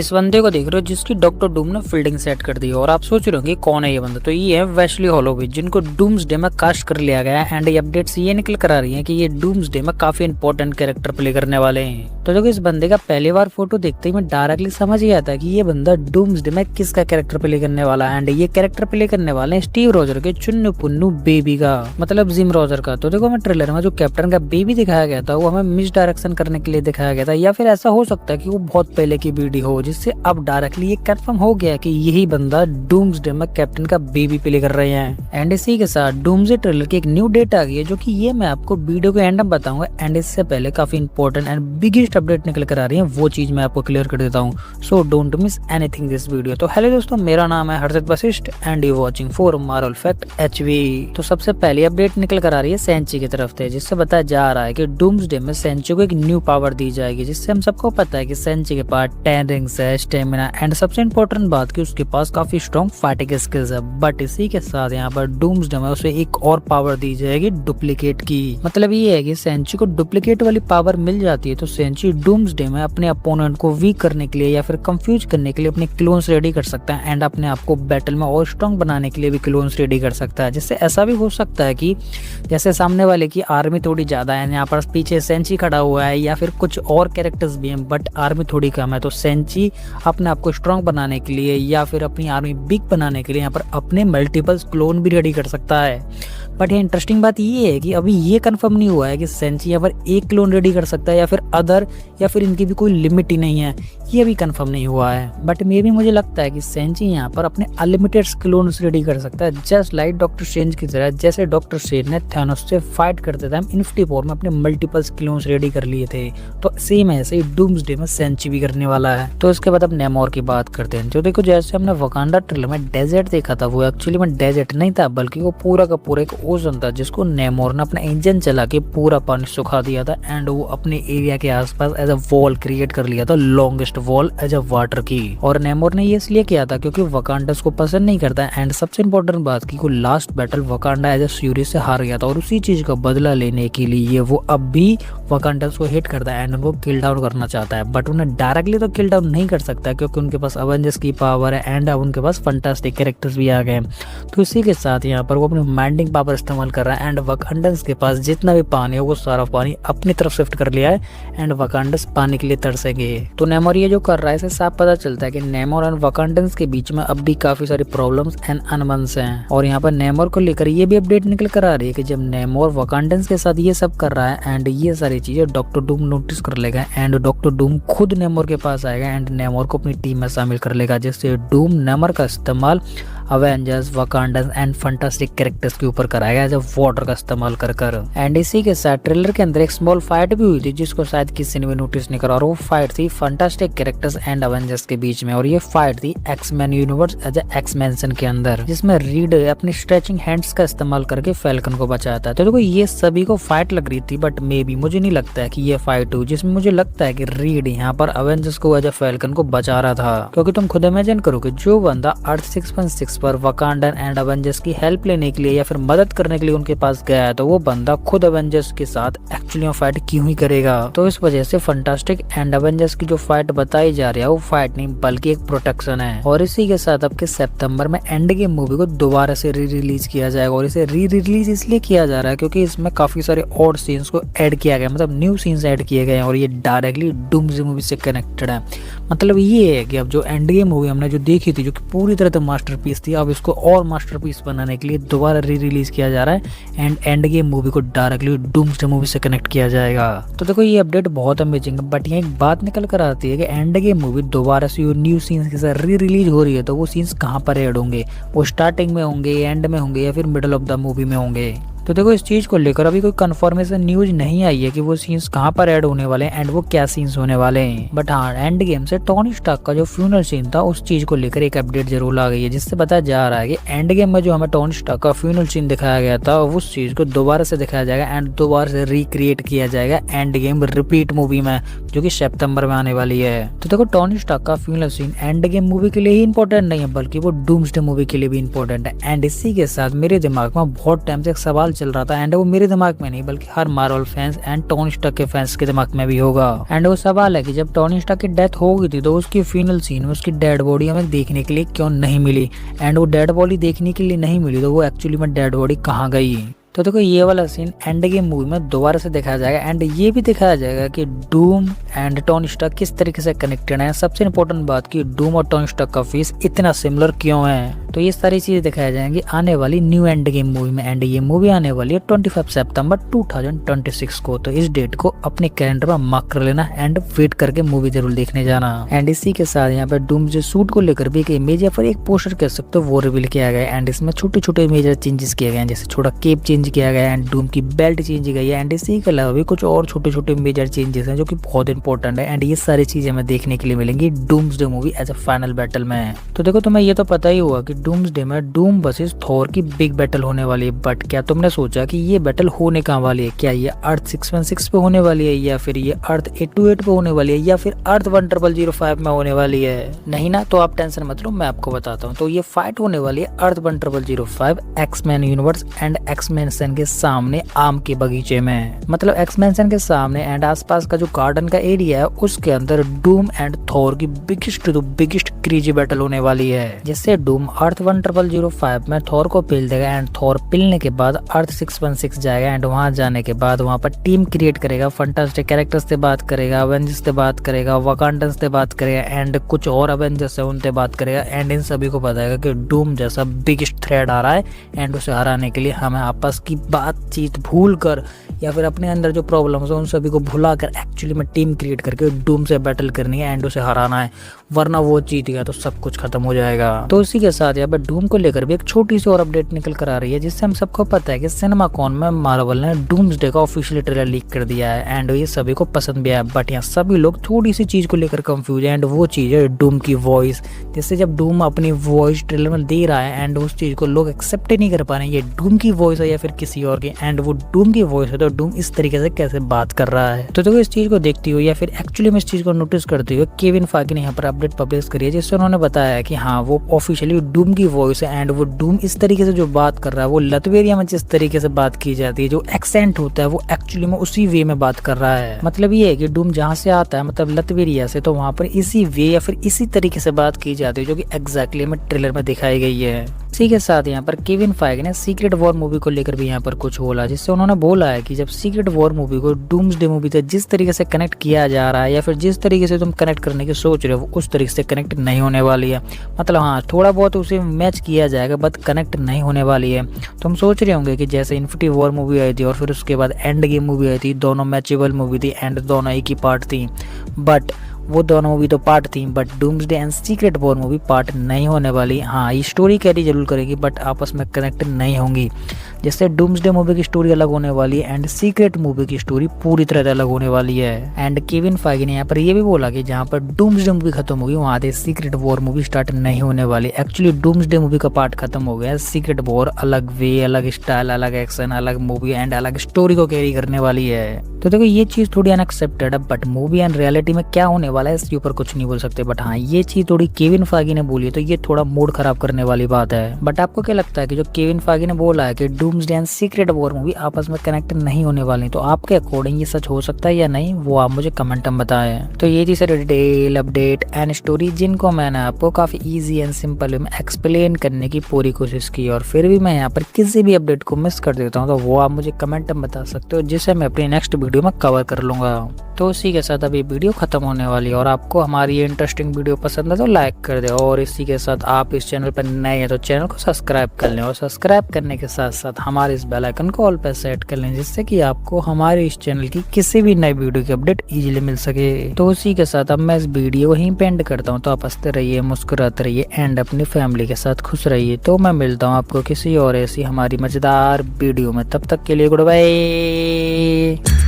इस बंदे को देख रहे हो जिसकी डॉक्टर डूम ने फील्डिंग सेट कर दी और आप सोच रहे हो कि कौन है ये बंदा। तो ये है वेस्ली हॉलोवीच जिनको डूम्सडे में कास्ट कर लिया गया है एंड ये अपडेट्स ये निकल कर आ रही हैं कि ये डूम्सडे में काफी इंपॉर्टेंट कैरेक्टर प्ले करने वाले हैं। तो देखो इस बंदे का पहली बार फोटो देखते ही मैं डायरेक्टली समझ ही आता कि ये बंदा डूम्सडे में किसका कैरेक्टर प्ले करने वाला है एंड ये कैरेक्टर प्ले करने वाले हैं स्टीव रोजर के चुन्नू पुन्नू बेबी का, मतलब जिम रोजर का। तो देखो मैं ट्रेलर में जो कैप्टन का बेबी दिखाया गया था वो हमें मिस डायरेक्शन करने के लिए दिखाया गया था, या फिर ऐसा हो सकता है कि वो बहुत पहले की वीडियो हो जिससे अब डायरेक्टली ये कंफर्म हो गया कि यही बंदा डूम्सडे में कैप्टन का बेबी प्ले कर रहे हैं। एंड इसी के साथ डूम्सडे ट्रेलर की एक न्यू डेट आ गई है जो कि ये मैं आपको वीडियो के एंड में बताऊंगा। एंड इससे पहले काफी इंपॉर्टेंट एंड बिगेस्ट अपडेट निकल कर आ रही है, वो चीज मैं आपको क्लियर कर देता हूँ। So don't miss anything this video. तो हेलो दोस्तों, मेरा नाम है Harshit Vashishtha and you watching for Marvel fact HV। तो सबसे पहली अपडेट निकल कर आ रही है सेंची की तरफ से, जिससे बताया जा रहा है कि डूम्सडे में सेंची को एक न्यू पावर दी जाएगी, जिससे हम सबको पता है कि सेंची के पास 10 रिंग्स है, स्टेमिना एंड सबसे इंपॉर्टेंट बात कि उसके पास काफी स्ट्रॉन्ग फाइटिंग स्किल्स है। बट इसी के साथ यहाँ पर डूम्सडे में उसे एक और पावर दी जाएगी डुप्लीकेट की। मतलब ये है कि सेंची को डुप्लीकेट वाली पावर मिल जाती है तो सेंची डूम्सडे में अपने अपोनेंट को वीक करने के लिए या फिर कंफ्यूज करने के लिए अपने क्लोन्स रेडी कर सकता है एंड अपने आप को बैटल में और स्ट्रॉन्ग बनाने के लिए भी क्लोन्स रेडी कर सकता है। जिससे ऐसा भी हो सकता है कि जैसे सामने वाले की आर्मी थोड़ी ज्यादा है, यहाँ पर पीछे सेंची खड़ा हुआ है या फिर कुछ और कैरेक्टर्स भी हैं बट आर्मी थोड़ी कम है, तो सेंची अपने आप को स्ट्रॉन्ग बनाने के लिए या फिर अपनी आर्मी बिग बनाने के लिए यहाँ पर अपने मल्टीपल्स क्लोन भी रेडी कर सकता है। बट ये इंटरेस्टिंग बात ये है कि अभी ये कंफर्म नहीं हुआ है कि सेंची यहाँ पर एक क्लोन रेडी कर सकता है या फिर अदर, या फिर इनकी भी कोई लिमिट ही नहीं है, ये अभी कंफर्म नहीं हुआ है। बट मे भी मुझे लगता है कि सेंची यहाँ पर अपने अनलिमिटेड क्लोन्स रेडी कर सकता है, जस्ट लाइक डॉक्टर स्ट्रेंज की तरह। जैसे डॉक्टर स्ट्रेंज ने थैनोस से फाइट करते थे इन्फिनिटी वॉर में अपने मल्टीपल्स क्लोन्स रेडी कर लिए थे, तो सेम ऐसे ही डूम्सडे में सेंची भी करने वाला है। तो इसके बाद अब नेमोर की बात करते हैं। जो देखो जैसे हमने वकांडा ट्रेलर में डेजर्ट देखा था, वो एक्चुअली में डेजर्ट नहीं था बल्कि वो पूरा का पूरा एक ओशन था जिसको नेमोर ने अपना इंजन चला के पूरा पानी सुखा दिया था एंड वो अपने एरिया के आसपास एज अ वॉल क्रिएट कर लिया था, longest wall as a water की। और नेमोर ने ये इसलिए किया था क्योंकि वकांडा को पसंद नहीं करता एंड सबसे इंपॉर्टेंट बात की last battle Wakanda as a fury से हार गया था और उसी चीज का बदला लेने के लिए वो अब भी वकांडा को हिट करता है एंड उनको किल डाउन करना चाहता है। बट उन्हें डायरेक्टली तो किल डाउन नहीं कर सकता क्योंकि उनके पास अवेंजर्स की पावर है एंड अब उनके पास फंटास्टिक कैरेक्टर्स भी आ गए। तो इसी के साथ यहाँ पर वो अपनी माइंडिंग पावर इस्तेमाल कर रहा है एंड वकांडन्स के पास जितना भी पानी है वो सारा पानी अपनी तरफ शिफ्ट कर लिया है एंड वकांडन्स पानी के लिए तरसेंगे। तो नेमोर ये जो कर रहा है इससे साफ पता चलता है कि नेमोर एंड वकांडन्स के बीच में अब भी काफी सारी प्रॉब्लम्स एंड अनबन्स हैं। और यहाँ पर नेमोर को लेकर ये भी अपडेट निकल कर आ रही है कि जब नेमोर वकांडन्स के साथ ये सब कर रहा है एंड ये सारी चीजें डॉक्टर डूम नोटिस कर लेगा एंड डॉक्टर डूम खुद नेमोर के पास आएगा एंड नेमोर को अपनी टीम में शामिल कर लेगा, जिससे डूम नेमोर का इस्तेमाल अवेंजर्स, वकांडन्स एंड फंटास्टिक कैरेक्टर्स के ऊपर कराया गया जब वाटर का इस्तेमाल कर। एंड इसी के साथ ट्रेलर के अंदर एक स्मॉल फाइट भी हुई थी जिसको शायद किसी ने भी नोटिस नहीं करा, और वो फाइट थी फंटास्टिक कैरेक्टर्स एंड अवेंजर्स के बीच में। और ये फाइट थी एक्समैन यूनिवर्स एज एक्समैंसन के अंदर, जिसमें रीड अपनी स्ट्रेचिंग हैंड्स का इस्तेमाल करके फैल्कन को बचाता है। तो देखो ये सभी को फाइट लग रही थी बट मे बी मुझे नहीं लगता है कि ये फाइट हुई, जिसमें मुझे लगता है कि रीड यहाँ पर अवेंजर्स को एज फैल्कन को बचा रहा था। क्योंकि तुम खुद इमेजिन करो कि जो बंदा अर्थ 616 पर वकांडा एंड अवेंजर्स की हेल्प लेने के लिए या फिर मदद करने के लिए उनके पास गया है, तो वो बंदा खुद अवेंजर्स के साथ एक्चुअली फाइट क्यों ही करेगा। तो इस वजह से फंटास्टिक एंड अवेंजर्स की जो फाइट बताई जा रही है वो फाइट नहीं बल्कि एक प्रोटेक्शन है। और इसी के साथ अब के सितंबर में एंड गेम मूवी को दोबारा से री रिलीज किया जाएगा, और इसे री रिलीज इसलिए किया जा रहा है क्योंकि इसमें काफी सारे और सीन्स को ऐड किया गया, मतलब न्यू सीन्स ऐड किए गए हैं और ये डायरेक्टली डूम्सडे मूवी से कनेक्टेड है। मतलब ये है कि अब जो एंड गेम मूवी हमने जो देखी थी जो कि पूरी तरह से मास्टरपीस थी, अब इसको और मास्टरपीस बनाने के लिए दोबारा री रिलीज किया जा रहा है एंड एंड गेम मूवी को डायरेक्टली डूम्सडे मूवी से कनेक्ट किया जाएगा। तो देखो ये अपडेट बहुत अमेजिंग है बट यहाँ एक बात निकल कर आती है कि एंड गेम मूवी दोबारा से न्यू सीन्स के साथ री रिलीज हो रही है, तो वो सीन्स कहाँ पर ऐड होंगे? वो स्टार्टिंग में होंगे, एंड में होंगे या फिर मिडल ऑफ द मूवी में होंगे? तो देखो इस चीज को लेकर अभी कोई कंफर्मेशन न्यूज नहीं आई है कि वो सीन्स कहाँ पर ऐड होने वाले हैं एंड वो क्या सीन्स होने वाले हैं। बट हाँ, एंड गेम से टोनी स्टार्क का जो फ्यूनरल सीन था उस चीज को लेकर एक अपडेट जरूर आ गई है, जिससे बताया जा रहा है कि एंड गेम में जो हमें टोनी स्टार्क का फ्यूनरल सीन दिखाया गया था उस चीज को दोबारा से दिखाया जाएगा एंड दोबारा से रिक्रिएट किया जाएगा एंड गेम रिपीट मूवी में, जो कि सितंबर में आने वाली है। तो देखो टोनी स्टार्क का funeral scene Endgame movie के लिए ही इंपॉर्टेंट नहीं है, बल्कि वो डूम्सडे मूवी के लिए भी इंपॉर्टेंट है। एंड इसी के साथ मेरे दिमाग में बहुत टाइम से एक सवाल चल रहा था, एंड वो मेरे दिमाग में नहीं बल्कि हर Marvel fans and Tony Stark के फैंस के दिमाग में भी होगा। एंड वो सवाल है कि जब टोनी स्टार्क की डेथ हो गई थी तो उसकी फ्यूनरल सीन में उसकी डेड बॉडी हमें देखने के लिए क्यों नहीं मिली, एंड वो डेड बॉडी देखने के लिए नहीं मिली तो वो एक्चुअली में डेड बॉडी कहाँ गई। तो देखो ये वाला सीन एंड गेम मूवी में दोबारा से दिखाया जाएगा, एंड ये भी दिखाया जाएगा कि डूम एंड टोनी स्टार्क किस तरीके से कनेक्टेड है। सबसे इम्पोर्टेंट बात कि डूम और टोनी स्टार्क का फेस इतना सिमिलर क्यों है। तो ये सारी चीजें दिखाई जाएंगी आने वाली न्यू एंड गेम मूवी में, एंड ये मूवी आने वाली है 25 सितंबर 2026 को। तो इस डेट को अपने कैलेंडर में मार्क कर लेना एंड वेट करके मूवी जरूर देखने जाना। एंड इसी के साथ यहाँ पे डूम जो सूट को लेकर भी एक इमेज या फिर एक पोस्टर कह सकते हो वो रिवील किया गया, एंड इसमें छोटे छोटे मेजर चेंजेस किए गए हैं, जैसे छोटा केप चेंज किया गया है एंड डूम की बेल्ट चेंज गई है, एंड इसी के अलावा भी कुछ और छोटे छोटे मेजर चेंजेस हैं जो कि बहुत इंपॉर्टेंट है। एंड ये सारी चीजें हमें देखने के लिए मिलेंगी Doomsday movie as a final battle में। तो देखो तुम्हें ये तो पता ही हुआ कि डूम्सडे में डूम वर्सेस थॉर की बिग बैटल होने वाली है, बट क्या तुमने सोचा कि ये बैटल होने कहाँ वाली है? क्या ये अर्थ 616 पे होने वाली है, या फिर ये अर्थ 828 पे होने वाली है, या फिर अर्थ 1005 में होने वाली है? नहीं ना, तो आप टेंशन मत लो, मैं आपको बताता हूँ। तो ये फाइट होने वाली है अर्थ 1005 एक्समैन यूनिवर्स एंड एक्समैन सन के सामने आम के बगीचे में, मतलब एक्समैन सन के सामने एंड आसपास का जो गार्डन का एरिया है उसके अंदर डूम एंड थॉर की बिगेस्ट क्रेजी बैटल होने वाली है, जिससे डूम अर्थ 1005 में थॉर को पिल देगा, एंड थॉर पिलने के बाद अर्थ 616 जाएगा, एंड वहां जाने के बाद वहां पर टीम क्रिएट करेगा, फंटास्टिक कैरेक्टर्स से बात करेगा, अवेंजर्स से बात करेगा, वकांडन्स से बात करेगा, एंड कुछ और अवेंजर्स है उनसे बात करेगा, एंड इन सभी को बताएगा कि डूम जैसा बिगेस्ट थ्रेट आ रहा है, एंड उसे हराने के लिए हमें आपस की बातचीत भूल कर या फिर अपने अंदर जो प्रॉब्लम्स है उन सभी को भुलाकर एक्चुअली में टीम क्रिएट करके डूम से बैटल करनी है एंड उसे हराना है, वरना वो जीत गया तो सब कुछ खत्म हो जाएगा। तो इसी के साथ यहाँ पे डूम को लेकर भी एक छोटी सी और अपडेट निकल कर आ रही है, जिससे हम सबको पता है कि सिनेमाकॉन में मार्वल ने डूम्सडे का ऑफिशियल ट्रेलर लीक कर दिया है, एंड ये सभी को पसंद भी आया। बट यहाँ सभी लोग थोड़ी सी चीज को लेकर कंफ्यूज है, एंड वो चीज है डूम की वॉइस। जैसे जब डूम अपनी वॉइस ट्रेलर में दे रहा है एंड उस चीज को लोग एक्सेप्ट ही नहीं कर पा रहे हैं, ये डूम की वॉइस है या फिर किसी और की, एंड वो डूम की वॉइस है तो डूम इस तरीके से कैसे बात कर रहा है। तो देखो इस चीज को देखती हो या फिर एक्चुअली में इस चीज को नोटिस करते हुए केविन फागी ने यहाँ पर अपडेट पब्लिश करी है, जिससे उन्होंने बताया कि हाँ वो ऑफिशियली डूम की वॉइस है, एंड वो डूम इस तरीके से जो बात कर रहा है वो लतवेरिया में जिस तरीके से बात की जाती है, जो एक्सेंट होता है वो एक्चुअली में उसी वे में बात कर रहा है। मतलब ये है कि डूम जहाँ से आता है मतलब लतवेरिया से, तो वहाँ पर इसी वे या फिर इसी तरीके से बात की जाती है, जो कि एग्जैक्टली में ट्रेलर में दिखाई गई है। इसी के साथ यहाँ पर केविन फाइग ने सीक्रेट वॉर मूवी को लेकर भी यहाँ पर कुछ बोला, जिससे उन्होंने बोला है कि जब सीक्रेट वॉर मूवी को डूम्सडे मूवी से जिस तरीके से कनेक्ट किया जा रहा है या फिर जिस तरीके से तुम कनेक्ट करने की सोच रहे हो उस तरीके से कनेक्ट नहीं होने वाली है। मतलब हाँ थोड़ा बहुत उसे मैच किया जाएगा बट कनेक्ट नहीं होने वाली है। तो हम सोच रहे होंगे कि जैसे इन्फिनिटी वॉर मूवी आई थी और फिर उसके बाद एंड गेम मूवी आई थी, दोनों मैचेबल मूवी थी एंड दोनों एक ही पार्ट थी, बट वो दोनों मूवी तो पार्ट थी, but doomsday and secret war movie part नहीं होने वाली। हाँ ये स्टोरी कैरी जरूर करेगी बट आपस में कनेक्ट नहीं होंगी। जैसे डूम्सडे मूवी की स्टोरी अलग होने वाली है एंड सीक्रेट मूवी की स्टोरी पूरी तरह से अलग होने वाली है। एंड केविन फाइगी ने यहाँ पर ये भी बोला कि जहाँ पर डूम्सडे मूवी खत्म होगी वहाँ से सीक्रेट वॉर मूवी स्टार्ट नहीं होने वाली। एक्चुअली डूम्सडे मूवी का पार्ट खत्म हो गया, सीक्रेट वॉर अलग वे, अलग स्टाइल, अलग एक्शन, अलग मूवी एंड अलग स्टोरी को कैरी करने वाली है। तो देखो ये चीज थोड़ी अनएक्सेप्टेड है, बट मूवी एंड रियलिटी में क्या होने वाला है इसके ऊपर कुछ नहीं बोल सकते। बट हाँ ये चीज थोड़ी केविन फागी ने बोली है तो ये थोड़ा मूड खराब करने वाली बात है। बट आपको क्या लगता है कि जो केविन फागी ने बोला है कि doomsday and secret war movie आपस में कनेक्ट नहीं होने वाली, तो आपके अकॉर्डिंग ये सच हो सकता है या नहीं, वो आप मुझे कमेंट में बताएं। तो ये थी सारी डिटेल अपडेट एंड स्टोरी जिनको मैंने आपको काफी इजी एंड सिंपल में एक्सप्लेन करने की पूरी कोशिश की, और फिर भी मैं यहाँ पर किसी भी अपडेट को मिस कर देता हूँ तो वो आप मुझे कमेंट में बता सकते हो, जिसे मैं अपनी नेक्स्ट वीडियो में कवर कर लूंगा। तो इसी के साथ अभी वीडियो खत्म होने वाली है और आपको हमारी ये इंटरेस्टिंग वीडियो पसंद है तो लाइक कर दे, और इसी के साथ आप इस चैनल पर नए हैं तो चैनल को सब्सक्राइब कर लें, और सब्सक्राइब करने के साथ साथ हमारे इस बेल आइकन को ऑल पे सेट कर लें, जिससे कि आपको हमारे इस चैनल की किसी भी नई वीडियो की अपडेट इजीली मिल सके। तो इसी के साथ अब मैं इस वीडियो को यहीं पे एंड करता हूँ। तो आप हंसते रहिए, मुस्कुराते रहिए एंड अपनी फैमिली के साथ खुश रहिए। तो मैं मिलता हूँ आपको किसी और ऐसी हमारी मजेदार वीडियो में, तब तक के लिए गुड बाय।